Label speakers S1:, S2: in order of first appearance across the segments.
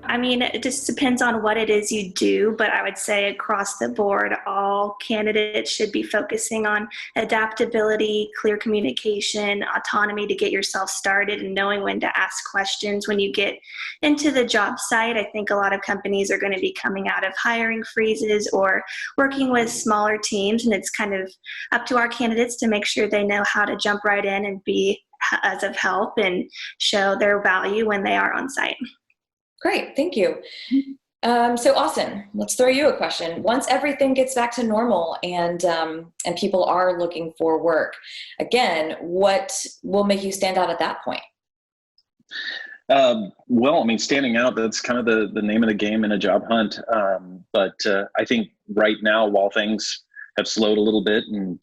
S1: I mean, it just depends on what it is you do, but I would say across the board, all candidates should be focusing on adaptability, clear communication, autonomy to get yourself started, and knowing when to ask questions when you get into the job site. I think a lot of companies are going to be coming out of hiring freezes or working with smaller teams, and it's kind of up to our candidates to make sure they know how to jump right in and be as of help and show their value when they are on site.
S2: Great, thank you. So Austin, let's throw you a question. Once everything gets back to normal and people are looking for work, again, what will make you stand out at that point?
S3: Well, I mean, standing out, that's kind of the name of the game in a job hunt. But I think right now, while things have slowed a little bit and,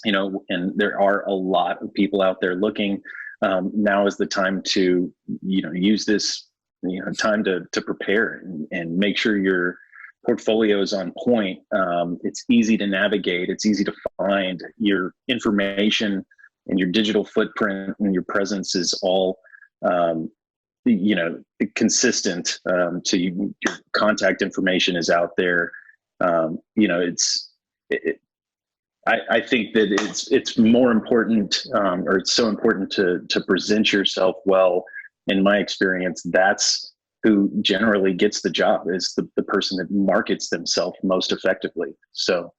S3: and there are a lot of people out there looking, now is the time to, use this time to prepare and make sure your portfolio is on point. It's easy to navigate. It's easy to find. Your information and your digital footprint and your presence is all, consistent. Your contact information is out there. I think that it's more important, or it's so important to present yourself well. In my experience, that's who generally gets the job, is the person that markets themselves most effectively. So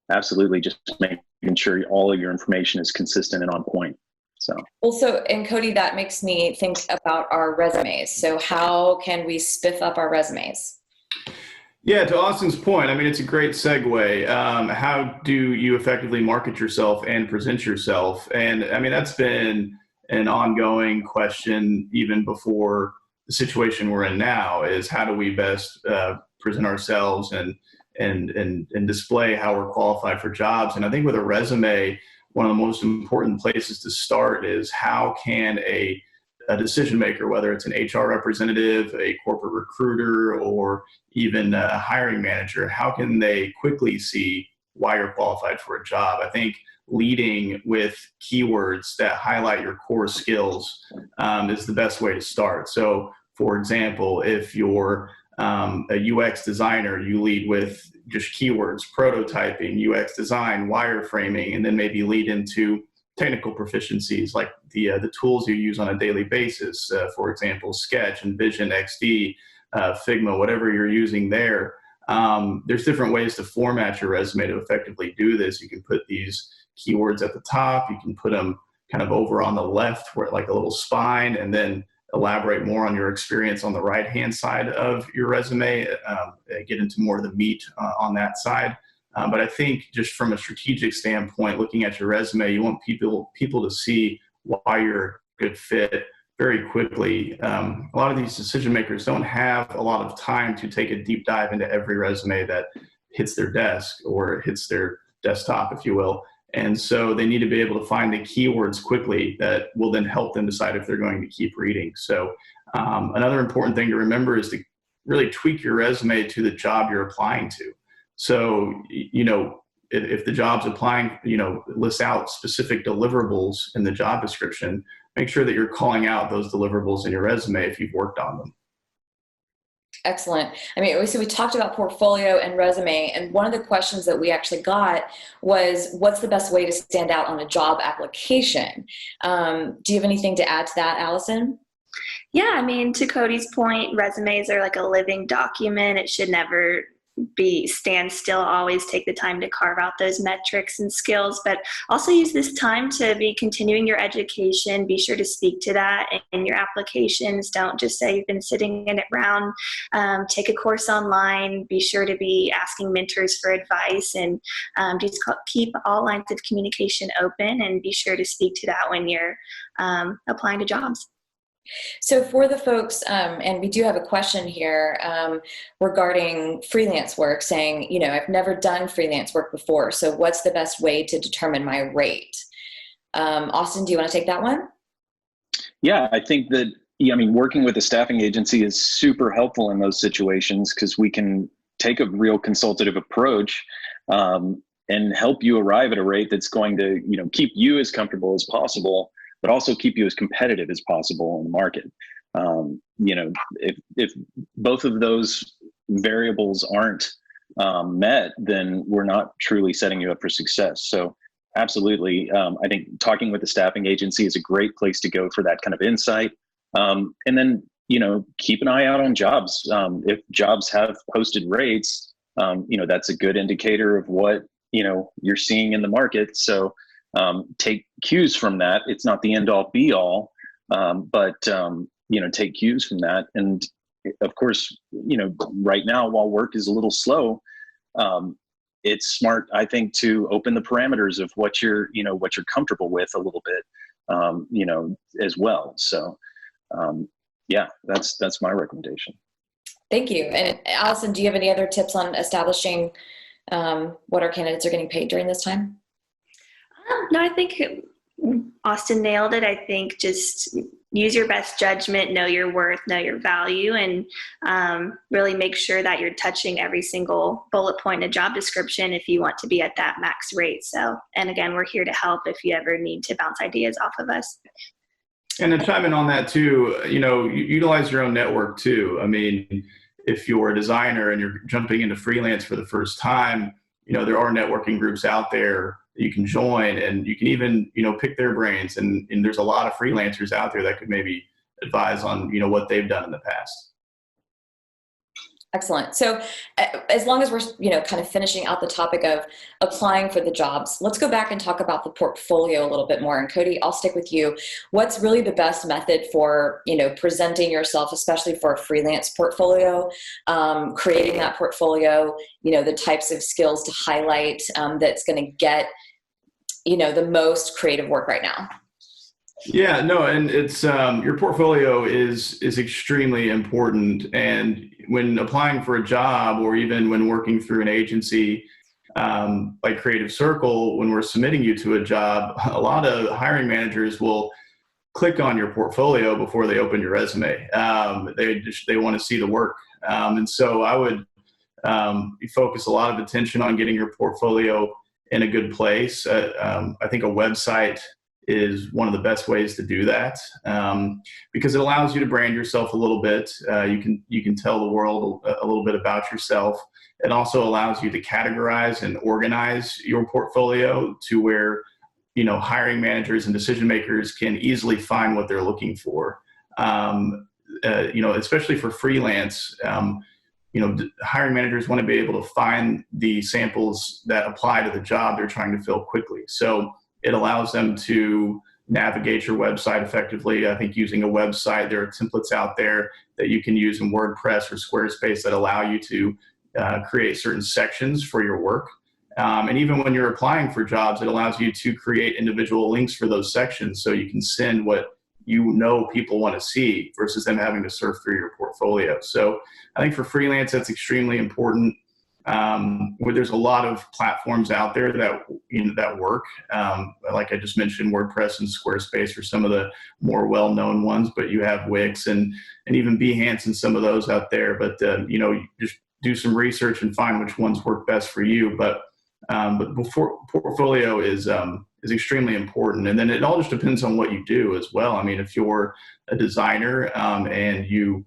S3: absolutely, just making sure all of your information is consistent and on point. So
S2: also, and Cody, that makes me think about our resumes. So how can we spiff up our resumes?
S4: Yeah, to Austin's point, I mean, it's a great segue. How do you effectively market yourself and present yourself? And I mean, that's been an ongoing question even before the situation we're in now, is how do we best present ourselves and display how we're qualified for jobs. And I think with a resume, one of the most important places to start is how can a decision maker, whether it's an HR representative, a corporate recruiter, or even a hiring manager, how can they quickly see why you're qualified for a job? I think leading with keywords that highlight your core skills is the best way to start. So, for example, if you're a UX designer, you lead with just keywords, prototyping, UX design, wireframing, and then maybe lead into technical proficiencies like the tools you use on a daily basis, for example, Sketch, InVision, XD, Figma, whatever you're using there. There's different ways to format your resume to effectively do this. You can put these keywords at the top, you can put them kind of over on the left where like a little spine, and then elaborate more on your experience on the right-hand side of your resume, get into more of the meat on that side. But I think just from a strategic standpoint, looking at your resume, you want people to see why you're a good fit very quickly. A lot of these decision makers don't have a lot of time to take a deep dive into every resume that hits their desk or hits their desktop, if you will. And so they need to be able to find the keywords quickly that will then help them decide if they're going to keep reading. So another important thing to remember is to really tweak your resume to the job you're applying to. So, if the job's applying, lists out specific deliverables in the job description, make sure that you're calling out those deliverables in your resume if you've worked on them.
S2: Excellent. I mean, so we talked about portfolio and resume, and one of the questions that we actually got was, what's the best way to stand out on a job application? Do you have anything to add to that, Allison?
S1: Yeah, I mean, to Cody's point, resumes are like a living document. It should never stand still. Always take the time to carve out those metrics and skills, but also use this time to be continuing your education. Be sure to speak to that in your applications. Don't just say you've been sitting in it round. Take a course online. Be sure to be asking mentors for advice, and just keep all lines of communication open, and be sure to speak to that when you're applying to jobs.
S2: So for the folks, and we do have a question here regarding freelance work, saying, I've never done freelance work before, so what's the best way to determine my rate? Austin, do you want to take that one?
S3: Yeah, I think that, working with a staffing agency is super helpful in those situations, because we can take a real consultative approach and help you arrive at a rate that's going to, keep you as comfortable as possible, but also keep you as competitive as possible in the market. If both of those variables aren't met, then we're not truly setting you up for success. So absolutely. I think talking with the staffing agency is a great place to go for that kind of insight. And then, keep an eye out on jobs. If jobs have posted rates, that's a good indicator of what, you're seeing in the market. So take cues from that. It's not the end all be all, but take cues from that. And of course, right now, while work is a little slow, it's smart, I think, to open the parameters of what you're comfortable with a little bit, as well. So, that's my recommendation.
S2: Thank you. And Allison, do you have any other tips on establishing what our candidates are getting paid during this time?
S1: No, I think Austin nailed it. I think just use your best judgment, know your worth, know your value, and really make sure that you're touching every single bullet point in a job description if you want to be at that max rate. So, and again, we're here to help if you ever need to bounce ideas off of us.
S4: And to chime in on that too, utilize your own network too. I mean, if you're a designer and you're jumping into freelance for the first time, there are networking groups out there that you can join, and you can even, pick their brains. And there's a lot of freelancers out there that could maybe advise on, what they've done in the past.
S2: Excellent. So as long as we're, kind of finishing out the topic of applying for the jobs, let's go back and talk about the portfolio a little bit more. And Cody, I'll stick with you. What's really the best method for, presenting yourself, especially for a freelance portfolio, creating that portfolio, the types of skills to highlight that's going to get, the most creative work right now?
S4: Yeah, no, and it's your portfolio is extremely important. And when applying for a job, or even when working through an agency like Creative Circle, when we're submitting you to a job, a lot of hiring managers will click on your portfolio before they open your resume. They want to see the work, and so I would focus a lot of attention on getting your portfolio in a good place. I think a website is one of the best ways to do that, because it allows you to brand yourself a little bit. You can tell the world a little bit about yourself. It also allows you to categorize and organize your portfolio to where, hiring managers and decision makers can easily find what they're looking for. Especially for freelance, hiring managers want to be able to find the samples that apply to the job they're trying to fill quickly. So it allows them to navigate your website effectively. I think using a website, there are templates out there that you can use in WordPress or Squarespace that allow you to create certain sections for your work. And even when you're applying for jobs, it allows you to create individual links for those sections, so you can send what people want to see versus them having to surf through your portfolio. So I think for freelance, that's extremely important. Where there's a lot of platforms out there that work. Like I just mentioned, WordPress and Squarespace are some of the more well-known ones, but you have Wix and even Behance and some of those out there. But just do some research and find which ones work best for you. But portfolio is extremely important, and then it all just depends on what you do as well. I mean, if you're a designer and you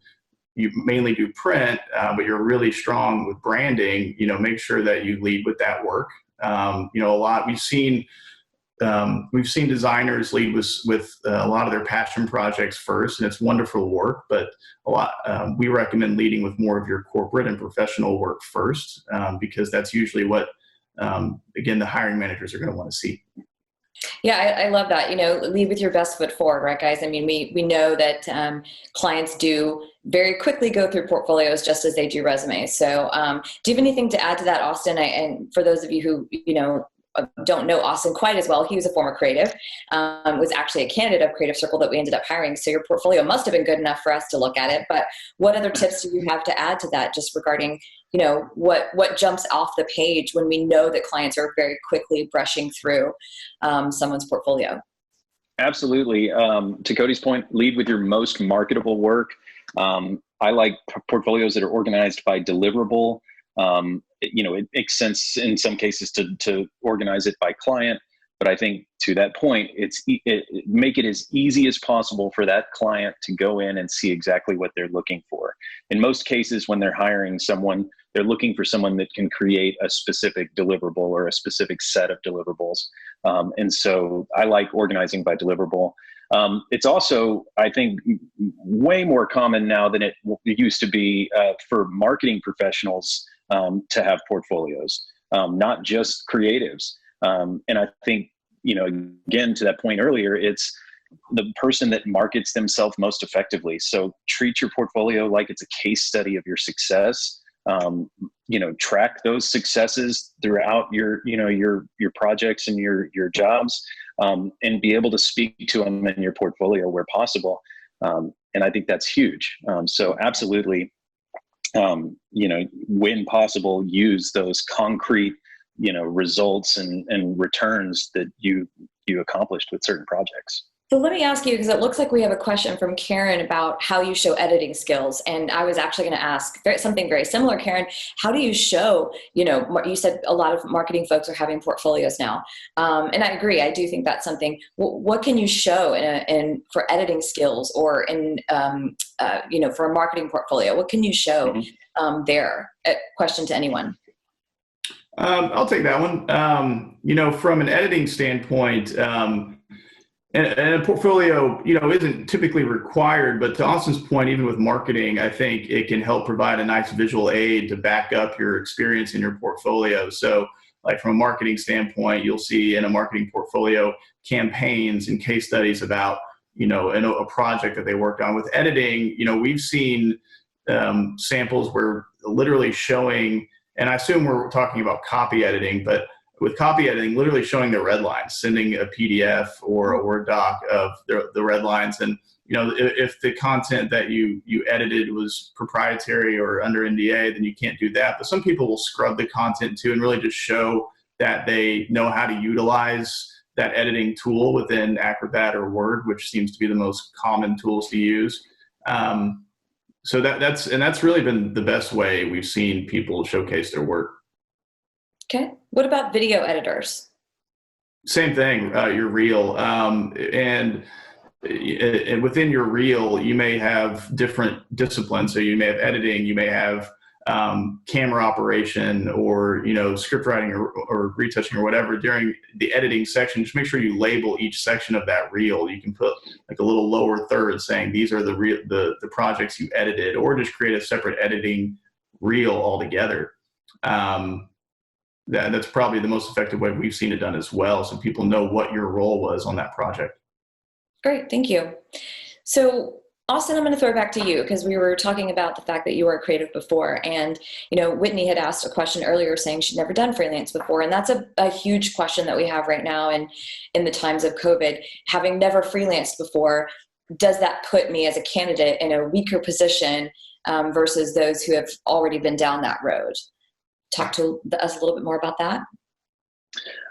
S4: mainly do print, but you're really strong with branding, make sure that you lead with that work. We've seen designers lead with a lot of their passion projects first, and it's wonderful work, but we recommend leading with more of your corporate and professional work first, because that's usually what, again, the hiring managers are going to want to see.
S2: Yeah, I love that. Lead with your best foot forward, right, guys? I mean, we know that clients do very quickly go through portfolios just as they do resumes. So do you have anything to add to that, Austin? And for those of you who, don't know Austin quite as well, he was a former creative, was actually a candidate of Creative Circle that we ended up hiring. So your portfolio must have been good enough for us to look at it. But what other tips do you have to add to that, just regarding, what jumps off the page when we know that clients are very quickly brushing through someone's portfolio?
S3: Absolutely. To Cody's point, lead with your most marketable work. I like portfolios that are organized by deliverable. It makes sense in some cases to organize it by client, But I think to that point, make it as easy as possible for that client to go in and see exactly what they're looking for. In most cases, when they're hiring someone, they're looking for someone that can create a specific deliverable or a specific set of deliverables. And so I like organizing by deliverable. It's also, I think, way more common now than it used to be for marketing professionals to have portfolios, not just creatives. And I think, again, to that point earlier, it's the person that markets themselves most effectively. So treat your portfolio like it's a case study of your success. Track those successes throughout your projects and your jobs, and be able to speak to them in your portfolio where possible. And I think that's huge. So absolutely, when possible, use those concrete, results and returns that you accomplished with certain projects.
S2: So let me ask you, because it looks like we have a question from Karen about how you show editing skills. And I was actually going to ask something very similar, Karen. How do you show, you said a lot of marketing folks are having portfolios now. And I agree. I do think that's something. What can you show for editing skills or for a marketing portfolio? What can you show there? Question to anyone.
S4: I'll take that one. From an editing standpoint, and a portfolio, isn't typically required, but to Austin's point, even with marketing, I think it can help provide a nice visual aid to back up your experience in your portfolio. So like from a marketing standpoint, you'll see in a marketing portfolio campaigns and case studies about, a project that they worked on. With editing, we've seen samples where literally showing, and I assume we're talking about copy editing, but with copy editing, literally showing the red lines, sending a PDF or a Word doc of the red lines. And, if the content that you edited was proprietary or under NDA, then you can't do that. But some people will scrub the content too and really just show that they know how to utilize that editing tool within Acrobat or Word, which seems to be the most common tools to use. So that's really been the best way we've seen people showcase their work.
S2: Okay. What about video editors?
S4: Same thing, your reel. And within your reel, you may have different disciplines. So you may have editing, you may have camera operation or, script writing or retouching or whatever. During the editing section, just make sure you label each section of that reel. You can put like a little lower third saying these are the projects you edited, or just create a separate editing reel altogether. That's probably the most effective way we've seen it done as well, so people know what your role was on that project.
S2: Great, thank you. So Austin, I'm going to throw it back to you because we were talking about the fact that you were a creative before, and Whitney had asked a question earlier saying she'd never done freelance before, and that's a huge question that we have right now and in the times of COVID. Having never freelanced before, does that put me as a candidate in a weaker position versus those who have already been down that road? Talk to us a little bit more about that.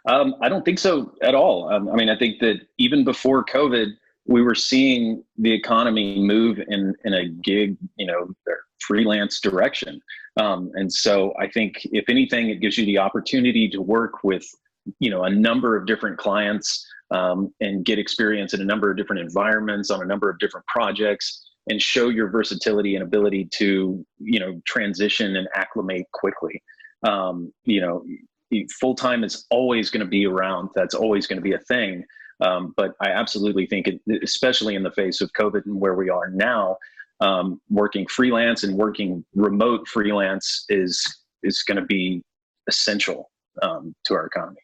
S3: I don't think so at all. I think that even before COVID, we were seeing the economy move in a gig, freelance direction. And so I think if anything, it gives you the opportunity to work with, a number of different clients and get experience in a number of different environments on a number of different projects and show your versatility and ability to, transition and acclimate quickly. Full-time is always going to be around. That's always going to be a thing. But I absolutely think, especially in the face of COVID and where we are now, working freelance and working remote freelance is going to be essential to our economy.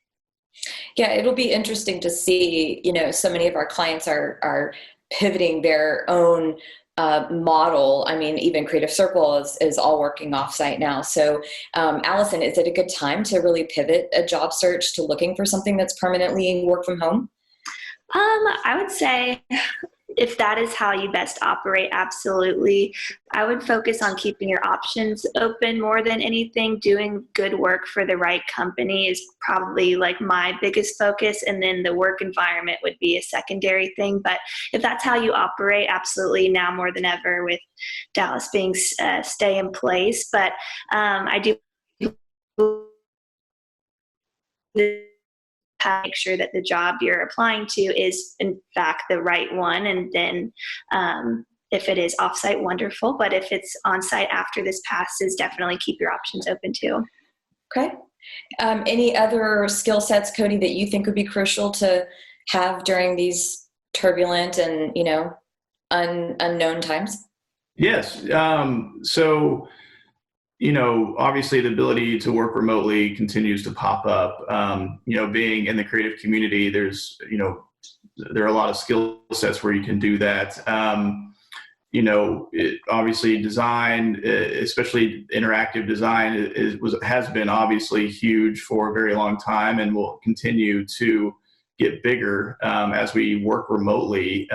S2: Yeah, it'll be interesting to see, so many of our clients are pivoting their own model. I mean, even Creative Circle is all working offsite now. So, Allison, is it a good time to really pivot a job search to looking for something that's permanently work from home?
S1: I would say if that is how you best operate, absolutely. I would focus on keeping your options open more than anything. Doing good work for the right company is probably like my biggest focus, and then the work environment would be a secondary thing. But if that's how you operate, absolutely, now more than ever with Dallas being stay in place. But I do make sure that the job you're applying to is in fact the right one. And then if it is offsite, wonderful. But if it's on-site after this passes, definitely keep your options open too.
S2: Okay. Any other skill sets, Cody, that you think would be crucial to have during these turbulent and, unknown times?
S4: Yes. So, obviously the ability to work remotely continues to pop up. Being in the creative community, there are a lot of skill sets where you can do that. Obviously design, especially interactive design, has been obviously huge for a very long time and will continue to get bigger as we work remotely.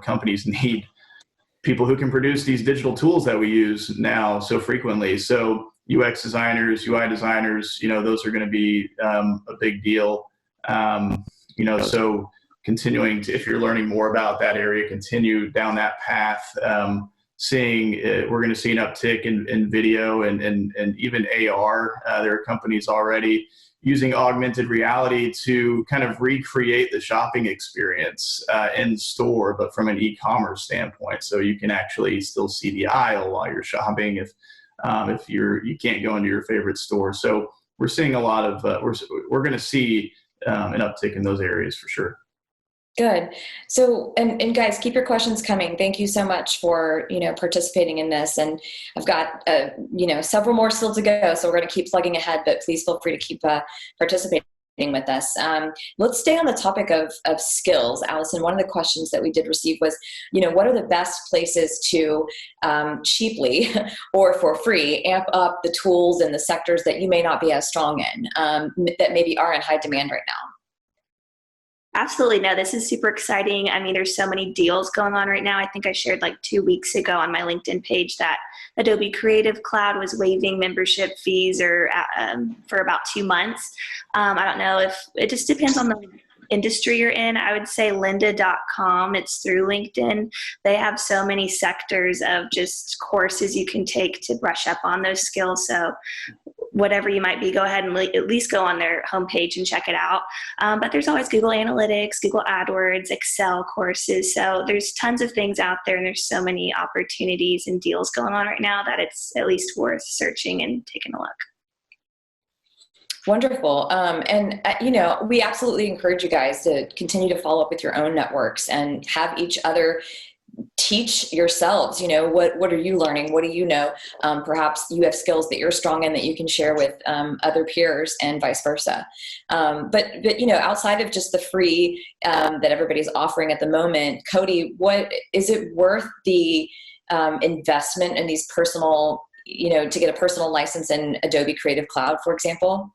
S4: Companies need people who can produce these digital tools that we use now so frequently. So UX designers, UI designers, those are going to be a big deal. So continuing to, if you're learning more about that area, continue down that path. We're going to see an uptick in video and even AR. There are companies already using augmented reality to kind of recreate the shopping experience in store, but from an e-commerce standpoint. So you can actually still see the aisle while you're shopping if you can't go into your favorite store. So we're seeing a lot of we're going to see an uptick in those areas for sure.
S2: Good. So, and guys, keep your questions coming. Thank you so much for, participating in this. And I've got, several more still to go. So we're going to keep plugging ahead, but please feel free to keep participating with us. Let's stay on the topic of skills. Allison, one of the questions that we did receive was, what are the best places to cheaply or for free amp up the tools and the sectors that you may not be as strong in, that maybe are in high demand right now?
S1: Absolutely. No, this is super exciting. I mean, there's so many deals going on right now. I think I shared like 2 weeks ago on my LinkedIn page that Adobe Creative Cloud was waiving membership fees for about 2 months. I don't know if it just depends on the industry you're in. I would say lynda.com. It's through LinkedIn. They have so many sectors of just courses you can take to brush up on those skills. So whatever you might be, go ahead and at least go on their homepage and check it out. But there's always Google Analytics, Google AdWords, Excel courses. So there's tons of things out there, and there's so many opportunities and deals going on right now that it's at least worth searching and taking a look.
S2: Wonderful. We absolutely encourage you guys to continue to follow up with your own networks and have each other teach yourselves, what are you learning? What do you know? Perhaps you have skills that you're strong in that you can share with other peers and vice versa. But outside of just the free that everybody's offering at the moment, Cody, what is it worth the investment in these personal, to get a personal license in Adobe Creative Cloud, for example?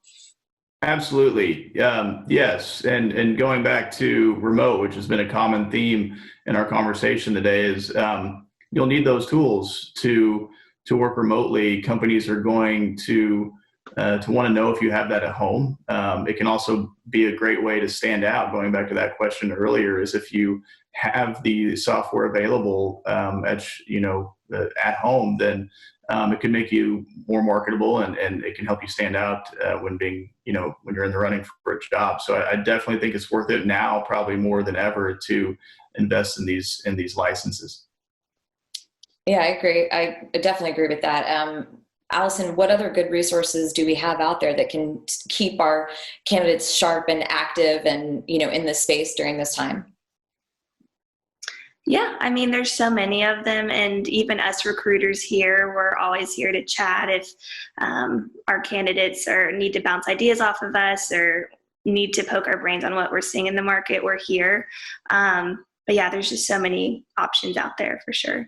S4: Absolutely. Yes. And going back to remote, which has been a common theme in our conversation today, is you'll need those tools to work remotely. Companies are going to want to know if you have that at home. It can also be a great way to stand out. Going back to that question earlier, is if you have the software available at home, then it can make you more marketable and it can help you stand out when you're in the running for a job. So I definitely think it's worth it now, probably more than ever, to invest in these licenses.
S2: Yeah, I agree. I definitely agree with that. Allison, what other good resources do we have out there that can keep our candidates sharp and active and, in this space during this time?
S1: Yeah, I mean, there's so many of them, and even us recruiters here, we're always here to chat if our candidates need to bounce ideas off of us or need to poke our brains on what we're seeing in the market. We're here. But yeah, there's just so many options out there for sure.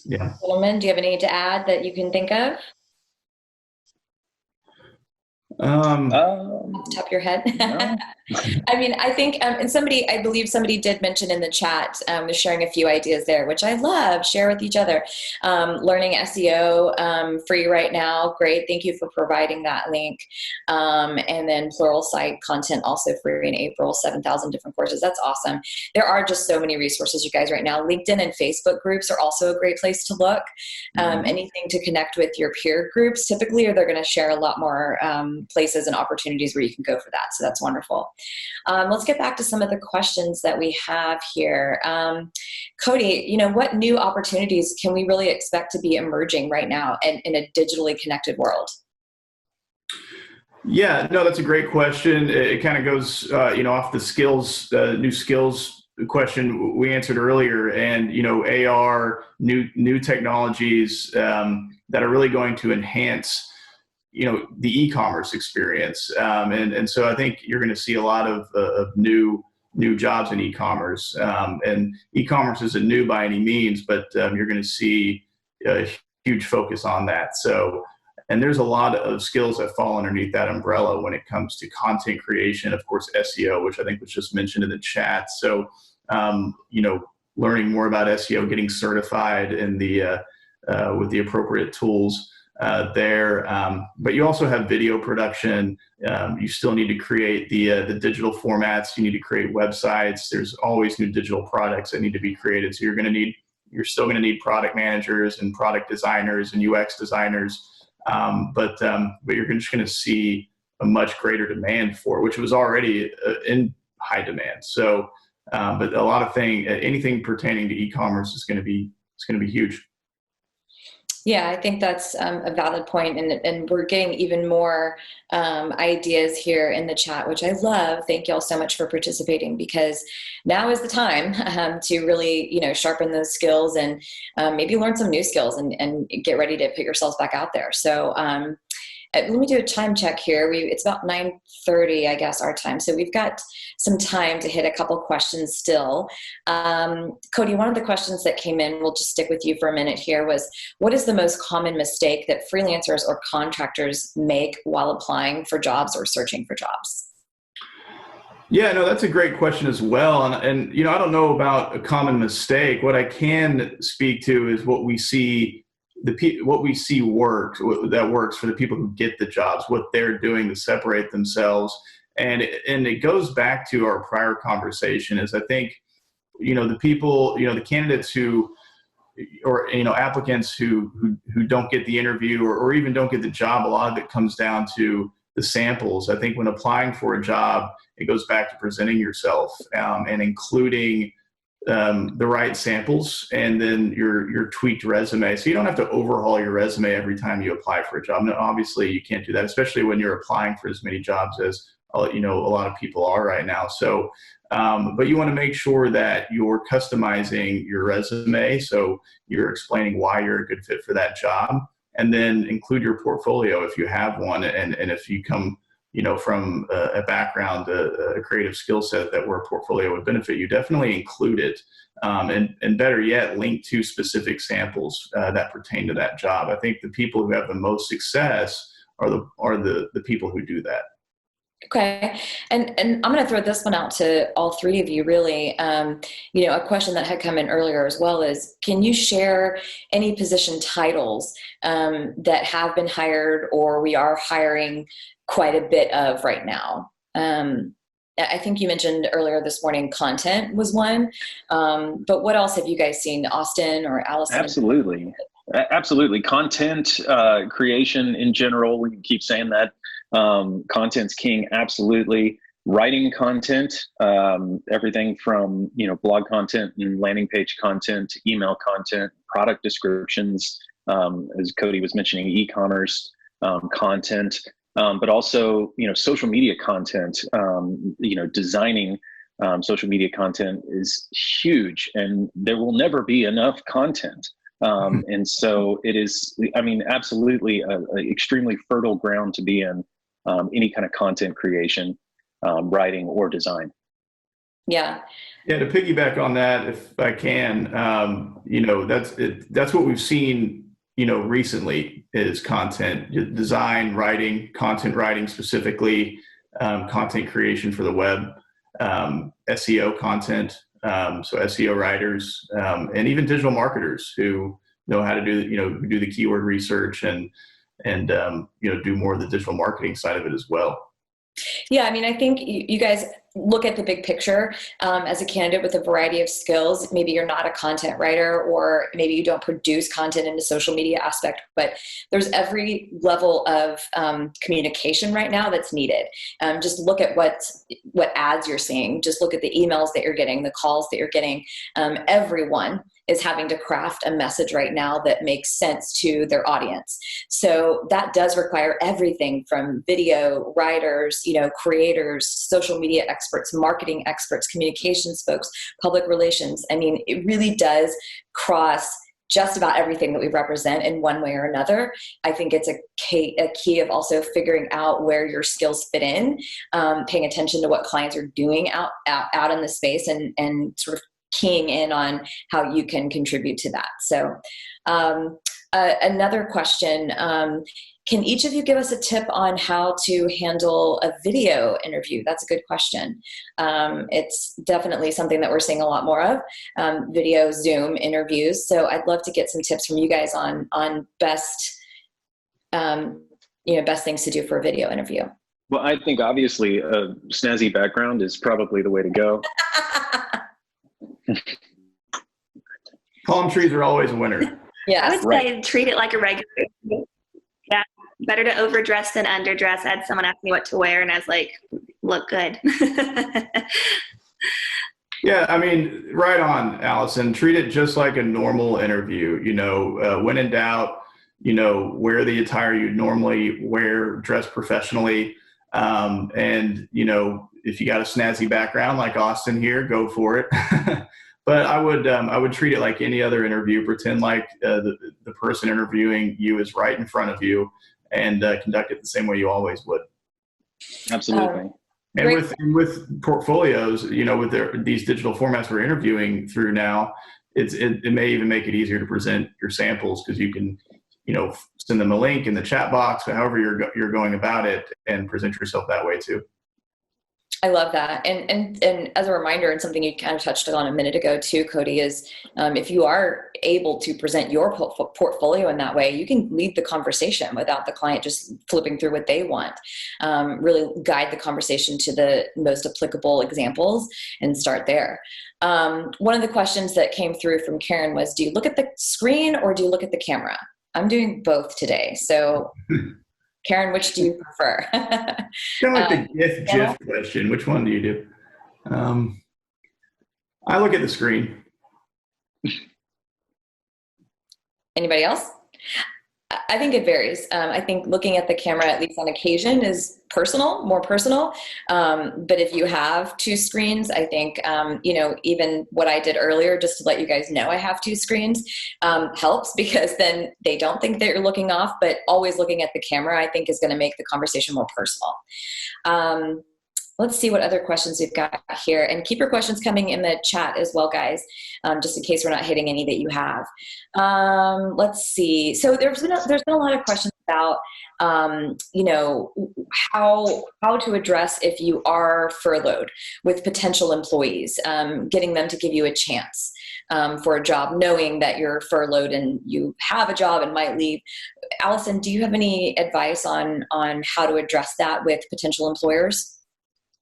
S4: Yeah.
S2: Gentlemen, do you have any to add that you can think of? Off the top of your head?
S3: No.
S2: I mean, I think, and I believe somebody did mention in the chat, was sharing a few ideas there, which I love, share with each other. Learning SEO, free right now. Great. Thank you for providing that link. And then Pluralsight content also free in April, 7,000 different courses. That's awesome. There are just so many resources, you guys, right now. LinkedIn and Facebook groups are also a great place to look. Anything to connect with your peer groups typically, or they're going to share a lot more places and opportunities where you can go for that. So that's wonderful. Let's get back to some of the questions that we have here. Cody, what new opportunities can we really expect to be emerging right now in a digitally connected world?
S4: Yeah, no, that's a great question. It kind of goes, off the skills, new skills question we answered earlier, and AR, new technologies that are really going to enhance, the e-commerce experience, and so I think you're going to see a lot of new jobs in e-commerce, and e-commerce isn't new by any means, but you're going to see a huge focus on that. So. And there's a lot of skills that fall underneath that umbrella when it comes to content creation, of course, SEO, which I think was just mentioned in the chat. So, learning more about SEO, getting certified in the with the appropriate tools there. But you also have video production. You still need to create the digital formats. You need to create websites. There's always new digital products that need to be created. So you're still going to need product managers and product designers and UX designers. But you're just going to see a much greater demand for it, which was already in high demand. So, but a lot of anything pertaining to e-commerce is going to be huge.
S2: Yeah, I think that's a valid point, and we're getting even more ideas here in the chat, which I love. Thank you all so much for participating, because now is the time to really, sharpen those skills and maybe learn some new skills and get ready to put yourselves back out there. So let me do a time check here. It's about 9:30, I guess, our time. So we've got some time to hit a couple questions still. Cody, one of the questions that came in, we'll just stick with you for a minute here, was what is the most common mistake that freelancers or contractors make while applying for jobs or searching for jobs?
S4: Yeah, no, that's a great question as well. And I don't know about a common mistake. What I can speak to is what we see that works for the people who get the jobs, what they're doing to separate themselves. And it goes back to our prior conversation, is I think, the people, the candidates applicants who don't get the interview or even don't get the job, a lot of it comes down to the samples. I think when applying for a job, it goes back to presenting yourself and including the right samples, and then your tweaked resume. So you don't have to overhaul your resume every time you apply for a job. Now, obviously, you can't do that, especially when you're applying for as many jobs as a lot of people are right now. So, but you want to make sure that you're customizing your resume, so you're explaining why you're a good fit for that job, and then include your portfolio if you have one, and if you come from a background, a creative skill set that where a portfolio would benefit you, definitely include it. And better yet, link to specific samples that pertain to that job. I think the people who have the most success are the people who do that.
S2: Okay. And I'm going to throw this one out to all three of you, really. A question that had come in earlier as well is, can you share any position titles that have been hired or we are hiring quite a bit of right now? I think you mentioned earlier this morning content was one, but what else have you guys seen, Austin or Allison?
S3: Absolutely. Content creation in general, we keep saying that. Content's king, absolutely. Writing content, everything from blog content and landing page content to email content, product descriptions, as Cody was mentioning, e-commerce content, but also social media content. Designing social media content is huge, and there will never be enough content. And so it is, absolutely an extremely fertile ground to be in. Any kind of content creation, writing or design.
S4: Yeah, to piggyback on that, if I can, that's what we've seen, recently, is content design, writing, content writing specifically, content creation for the web, SEO content, so SEO writers, and even digital marketers who know how to do the keyword research and do more of the digital marketing side of it as well.
S2: Yeah, I think you guys look at the big picture as a candidate with a variety of skills. Maybe you're not a content writer, or maybe you don't produce content in the social media aspect, but there's every level of communication right now that's needed. Just look at what ads you're seeing. Just look at the emails that you're getting, the calls that you're getting. Everyone is having to craft a message right now that makes sense to their audience. So that does require everything from video writers, creators, social media experts, marketing experts, communications folks, public relations. I mean, it really does cross just about everything that we represent in one way or another. I think it's a key of also figuring out where your skills fit in, paying attention to what clients are doing out in the space, and sort of keying in on how you can contribute to that. So another question, can each of you give us a tip on how to handle a video interview? That's a good question. It's definitely something that we're seeing a lot more of, video Zoom interviews. So I'd love to get some tips from you guys on best, best things to do for a video interview.
S3: Well, I think obviously a snazzy background is probably the way to go.
S4: Palm trees are always a winner.
S2: Yeah,
S1: I would say treat it like a regular. Yeah, better to overdress than underdress. I had someone ask me what to wear, and I was like, look good.
S4: Yeah, I mean, right on, Allison. Treat it just like a normal interview. When in doubt, wear the attire you'd normally wear, dress professionally. And if you got a snazzy background like Austin here, go for it. But I would treat it like any other interview. Pretend like the person interviewing you is right in front of you, and conduct it the same way you always would.
S3: Absolutely.
S4: And with portfolios, with these digital formats we're interviewing through now, it may even make it easier to present your samples, because you can send them a link in the chat box, however you're going about it, and present yourself that way too.
S2: I love that. And as a reminder, and something you kind of touched on a minute ago too, Cody, is if you are able to present your portfolio in that way, you can lead the conversation without the client just flipping through what they want. Really guide the conversation to the most applicable examples and start there. One of the questions that came through from Karen was, do you look at the screen or do you look at the camera? I'm doing both today. So Karen, which do you prefer?
S4: Kind of like the GIF question. Which one do you do? I look at the screen. Anybody
S2: else? I think it varies. I think looking at the camera, at least on occasion, is more personal. But if you have two screens, I think, even what I did earlier, just to let you guys know I have two screens, helps, because then they don't think that you're looking off, but always looking at the camera, I think, is going to make the conversation more personal. Let's see what other questions we've got here, and keep your questions coming in the chat as well, guys, just in case we're not hitting any that you have. Let's see. So there's been a lot of questions about, how to address if you are furloughed with potential employees, getting them to give you a chance for a job, knowing that you're furloughed and you have a job and might leave. Allison, do you have any advice on how to address that with potential employers?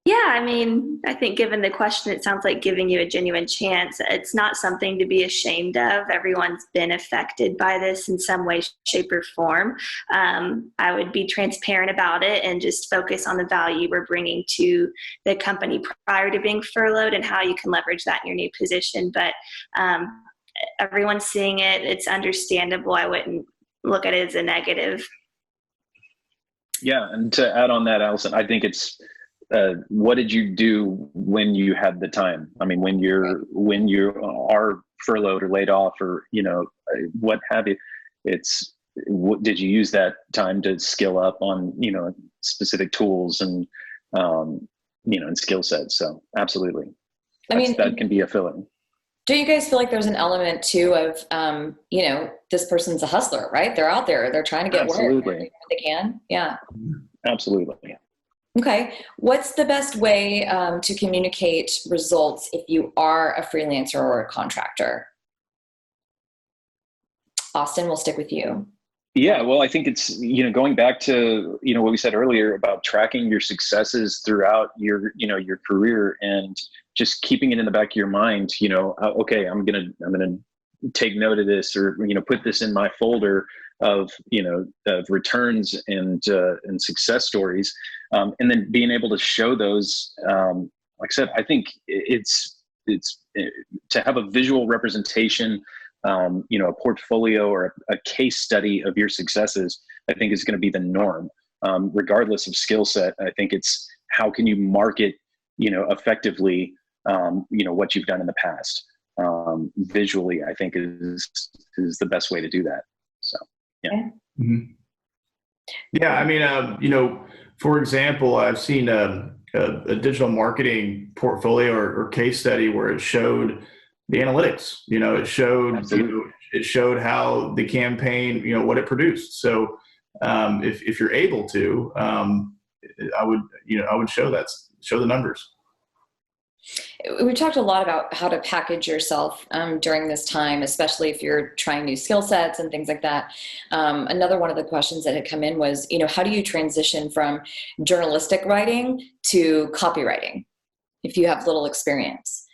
S1: Yeah, I mean, I think given the question, it sounds like giving you a genuine chance. It's not something to be ashamed of. Everyone's been affected by this in some way, shape, or form. I would be transparent about it and just focus on the value we're bringing to the company prior to being furloughed and how you can leverage that in your new position. But everyone's seeing it. It's understandable. I wouldn't look at it as a negative.
S3: Yeah, and to add on that, Allison, I think it's what did you do when you had the time? I mean, when you are furloughed or laid off, or what have you? Did you use that time to skill up on specific tools and and skill sets? So absolutely, that can be a fill-in.
S2: Do you guys feel like there's an element too of this person's a hustler, right? They're out there, they're trying to get work. They can, yeah.
S3: Absolutely.
S2: Okay. What's the best way to communicate results if you are a freelancer or a contractor? Austin, we'll stick with you.
S3: Yeah, well, I think it's, going back to, what we said earlier about tracking your successes throughout your career, and just keeping it in the back of your mind, okay, I'm going to take note of this, or, put this in my folder of, of returns and success stories. And then being able to show those, like I said, I think it's to have a visual representation, a portfolio or a case study of your successes, I think is going to be the norm, regardless of skill set. I think it's how can you market, effectively, what you've done in the past. Visually, I think is the best way to do that. So, yeah.
S4: Mm-hmm. Yeah. I mean, for example, I've seen a digital marketing portfolio or case study where it showed the analytics. It showed how the campaign, what it produced. So if you're able to, I would show the numbers.
S2: We talked a lot about how to package yourself during this time, especially if you're trying new skill sets and things like that. Another one of the questions that had come in was, how do you transition from journalistic writing to copywriting if you have little experience?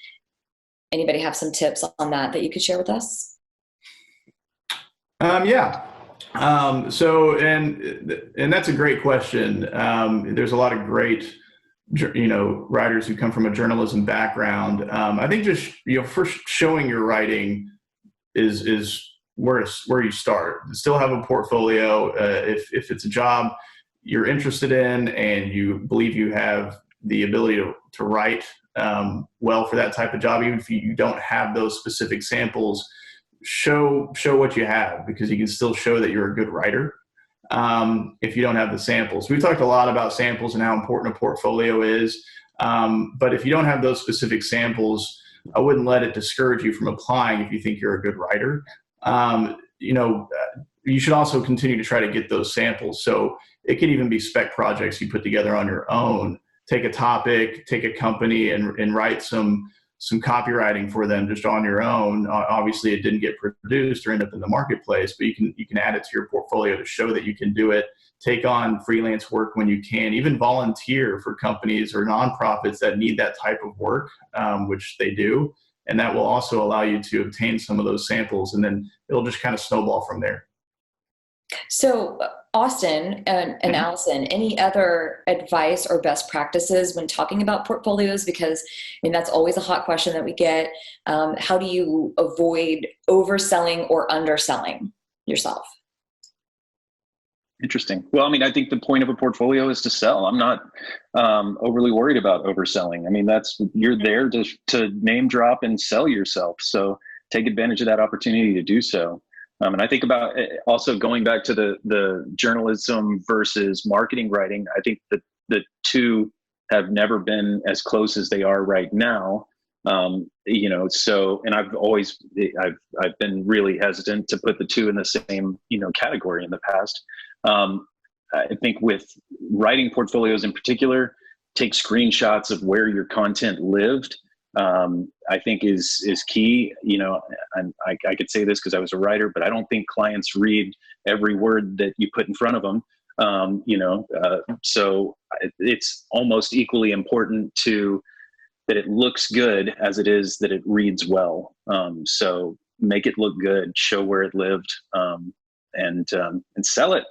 S2: Anybody have some tips on that you could share with us?
S4: Yeah. So, and that's a great question. There's a lot of great, writers who come from a journalism background. I think just, first showing your writing is where you start. Still have a portfolio. If it's a job you're interested in and you believe you have the ability to write well for that type of job, even if you don't have those specific samples, show what you have, because you can still show that you're a good writer. If you don't have the samples, we've talked a lot about samples and how important a portfolio is. But if you don't have those specific samples, I wouldn't let it discourage you from applying if you think you're a good writer. You should also continue to try to get those samples. So it could even be spec projects you put together on your own. Take a topic, take a company, and write some copywriting for them just on your own. Obviously, it didn't get produced or end up in the marketplace, but you can add it to your portfolio to show that you can do it. Take on freelance work when you can, even volunteer for companies or nonprofits that need that type of work, which they do. And that will also allow you to obtain some of those samples, and then it'll just kind of snowball from there.
S2: So Austin and Allison, any other advice or best practices when talking about portfolios? Because that's always a hot question that we get. How do you avoid overselling or underselling yourself?
S3: Interesting. Well, I think the point of a portfolio is to sell. I'm not overly worried about overselling. You're there to name drop and sell yourself. So take advantage of that opportunity to do so. And I think about also going back to the journalism versus marketing writing. I think that the two have never been as close as they are right now. So, and I've been really hesitant to put the two in the same, category in the past. I think with writing portfolios in particular, take screenshots of where your content lived. I think is key. And I could say this because I was a writer, but I don't think clients read every word that you put in front of them. So it's almost equally important that it looks good as it is that it reads well. So make it look good, show where it lived, and sell it.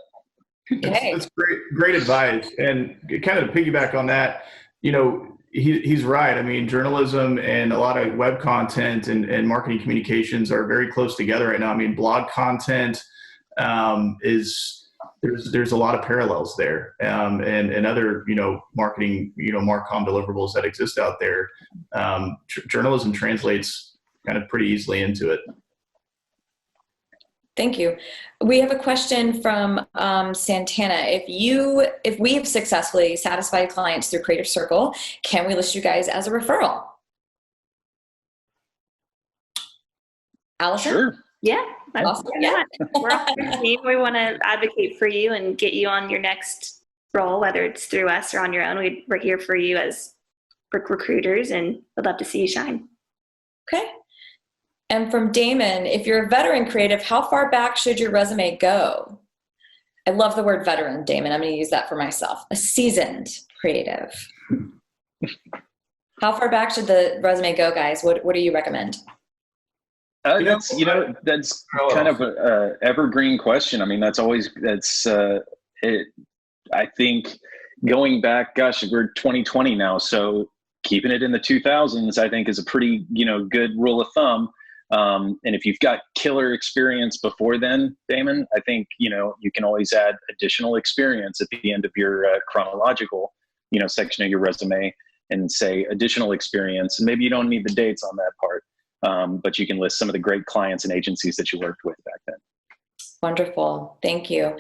S4: That's great advice. And kind of to piggyback on that, he's right. Journalism and a lot of web content and marketing communications are very close together right now. Blog content there's a lot of parallels there, and other marketing Marcom deliverables that exist out there. Journalism translates kind of pretty easily into it.
S2: Thank you. We have a question from Santana. If we have successfully satisfied clients through Creative Circle, can we list you guys as a referral? Allison?
S3: Sure.
S1: Yeah.
S2: Awesome.
S1: Yeah. We're on your team. We want to advocate for you and get you on your next role, whether it's through us or on your own. We're here for you as recruiters and would love to see you shine.
S2: Okay. And from Damon, if you're a veteran creative, how far back should your resume go? I love the word veteran, Damon. I'm going to use that for myself. A seasoned creative. How far back should the resume go, guys? What do you recommend?
S3: That's kind of a evergreen question. I mean, I think going back, gosh, we're 2020 now, so keeping it in the 2000s, I think, is a pretty, good rule of thumb. And if you've got killer experience before then, Damon, I think, you can always add additional experience at the end of your chronological, section of your resume and say additional experience. And maybe you don't need the dates on that part. But you can list some of the great clients and agencies that you worked with back then.
S2: Wonderful. Thank you.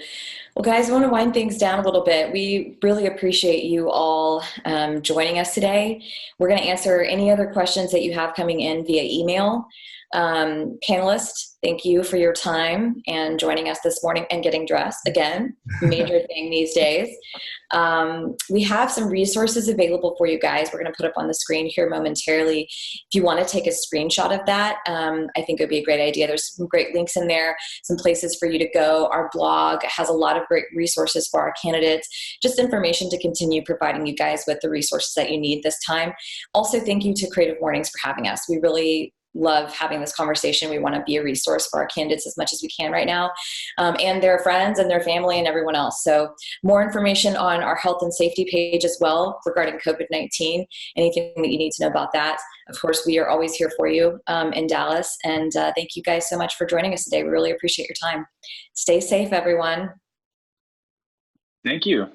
S2: Well, guys, I want to wind things down a little bit. We really appreciate you all joining us today. We're going to answer any other questions that you have coming in via email. Panelists, thank you for your time and joining us this morning and getting dressed. Again, major thing these days. We have some resources available for you guys. We're going to put up on the screen here momentarily. If you want to take a screenshot of that, I think it would be a great idea. There's some great links in there, some places for you to go. Our blog has a lot of great resources for our candidates, just information to continue providing you guys with the resources that you need this time. Also, thank you to Creative Mornings for having us. We really love having this conversation. We want to be a resource for our candidates as much as we can right now, and their friends and their family and everyone else. So more information on our health and safety page as well regarding COVID-19, anything that you need to know about that. Of course, we are always here for you in Dallas. And thank you guys so much for joining us today. We really appreciate your time. Stay safe, everyone.
S3: Thank you.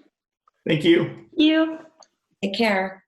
S4: Thank you.
S1: You.
S2: Take care.